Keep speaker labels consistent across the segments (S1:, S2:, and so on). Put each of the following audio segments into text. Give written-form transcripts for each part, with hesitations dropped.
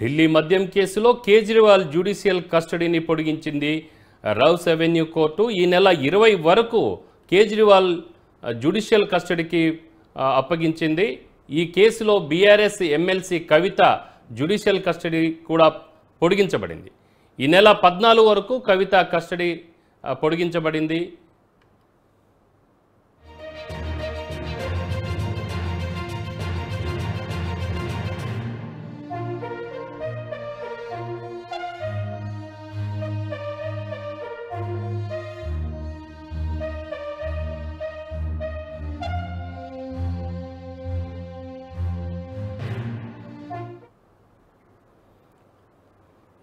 S1: ఢిల్లీ మద్యం కేసులో కేజ్రీవాల్ జ్యుడిషియల్ కస్టడీని పొడిగించింది రౌస్ అవెన్యూ కోర్టు. ఈ నెల 20 వరకు కేజ్రీవాల్ జ్యుడిషియల్ కస్టడీకి అప్పగించింది. ఈ కేసులో బీఆర్ఎస్ ఎమ్మెల్సీ కవిత జ్యుడిషియల్ కస్టడీ కూడా పొడిగించబడింది. ఈ నెల 14 వరకు కవిత కస్టడీ పొడిగించబడింది.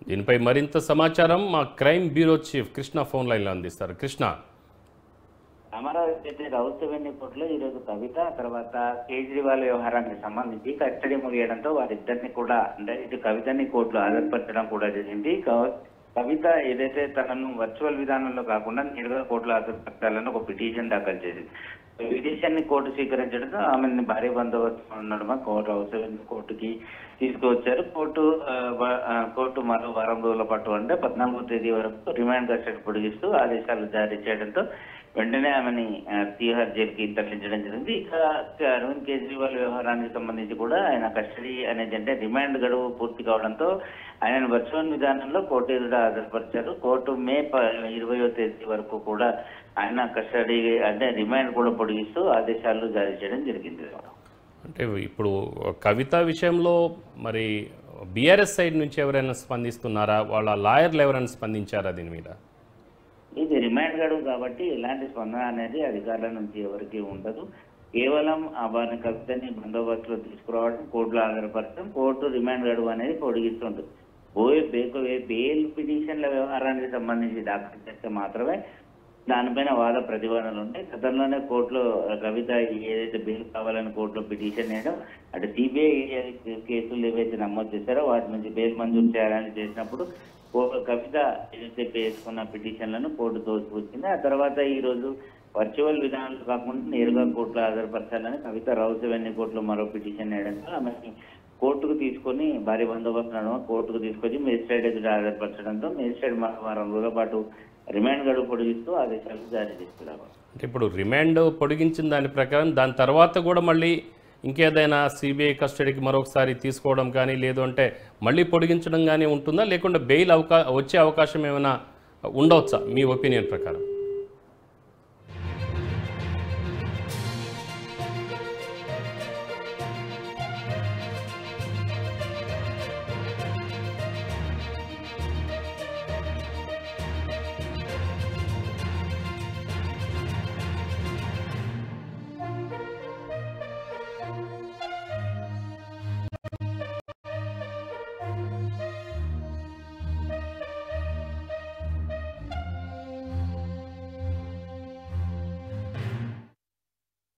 S1: దీనిపై మరింత సమాచారం మా crime bureau chief Krishna phone లైన్లో అందిస్తారు. కృష్ణ,
S2: అమరావతి అయితే రౌస్ అవెన్యూ కోర్టులో ఈరోజు కవిత తర్వాత కేజ్రీవాల్ వ్యవహారానికి సంబంధించి కస్టడీ ముగియడంతో వారిద్దరిని కూడా అంటే ఇటు కవితని కోర్టులో హాజరుపరచడం కూడా జరిగింది. కవిత ఏదైతే తనను వర్చువల్ విధానంలో కాకుండా నేరుగా కోర్టులో హాజరుపరచాలని ఒక పిటిషన్ దాఖలు చేసింది. పిటిషన్ ని కోర్టు స్వీకరించడంతో ఆమెను భారీ బందోబస్తు ఉండడం రౌస్ అవెన్యూ కోర్టుకి తీసుకువచ్చారు. కోర్టు మరో వారం రోజుల పాటు అంటే 14వ తేదీ వరకు రిమాండ్ కస్టడీ పొడిగిస్తూ ఆదేశాలు జారీ చేయడంతో వెంటనే ఆమెని తీహార్ జైలుకి తరలించడం జరిగింది. ఇక అరవింద్ కేజ్రీవాల్ వ్యవహారానికి సంబంధించి కూడా ఆయన కస్టడీ అనేది అంటే రిమాండ్ గడువు పూర్తి కావడంతో ఆయన వర్చువల్ విధానంలో కోర్టు ఎదుట హాజరుపరిచారు. కోర్టు మే 20వ తేదీ వరకు కూడా ఆయన కస్టడీ అంటే రిమాండ్ కూడా పొడిగిస్తూ ఆదేశాలు జారీ చేయడం జరిగింది.
S1: అంటే ఇప్పుడు కవిత విషయంలో మరి బీఆర్ఎస్ సైడ్ నుంచి ఎవరైనా స్పందిస్తున్నారా? వాళ్ళ లాయర్లు ఎవరైనా స్పందించారా దీని మీద?
S2: ఇది రిమాండ్ గడువు కాబట్టి ఎలాంటి స్పందన అనేది అధికారుల నుంచి ఎవరికి ఉండదు. కేవలం వారిని కవితని బందోబస్తులో తీసుకురావడం, కోర్టులో హాజరుపరచడం, కోర్టు రిమాండ్ గడువు అనేది పొడిగిస్తుంటుంది. బెయిల్ పిటిషన్ల వ్యవహారానికి సంబంధించి దాఖలు చేస్తే మాత్రమే దానిపైన వాద ప్రతివాదనలు ఉంటాయి. గతంలోనే కోర్టులో కవిత ఏదైతే బెయిల్ కావాలని కోర్టులో పిటిషన్ వేయడం, అటు సిబిఐ కేసులు ఏవైతే నమోదు చేశారో వాటి నుంచి బెయిల్ మంజూరు చేయాలని చేసినప్పుడు కవిత ఏదైతే వేసుకున్న పిటిషన్లను కోర్టు తోసిపుచ్చింది. ఆ తర్వాత ఈ రోజు వర్చువల్ విధానాలు కాకుండా నేరుగా కోర్టులో హాజరుపరచాలని కవిత రౌస్ అవెన్యూ కోర్టులో మరో పిటిషన్ వేయడంతో ఆమెకి కోర్టుకు తీసుకొని భారీ బందోబస్తు కోర్టుకు తీసుకొచ్చి మేజిస్ట్రేట్ ఎదుట హాజరుపరచడంతో మేజిస్ట్రేట్ వారం రోజుల పాటు రిమాండ్ గడువు పొడిగిస్తూ ఆదేశాలు జారీ చేస్తున్నారు.
S1: అంటే ఇప్పుడు రిమాండ్ పొడిగించిన దాని ప్రకారం దాని తర్వాత కూడా మళ్ళీ ఇంకేదైనా సిబిఐ కస్టడీకి మరొకసారి తీసుకోవడం కానీ లేదు అంటే మళ్ళీ పొడిగించడం కానీ ఉంటుందా, లేకుంటే బెయిల్ వచ్చే అవకాశం ఏమైనా ఉండవచ్చా మీ ఒపీనియన్ ప్రకారం?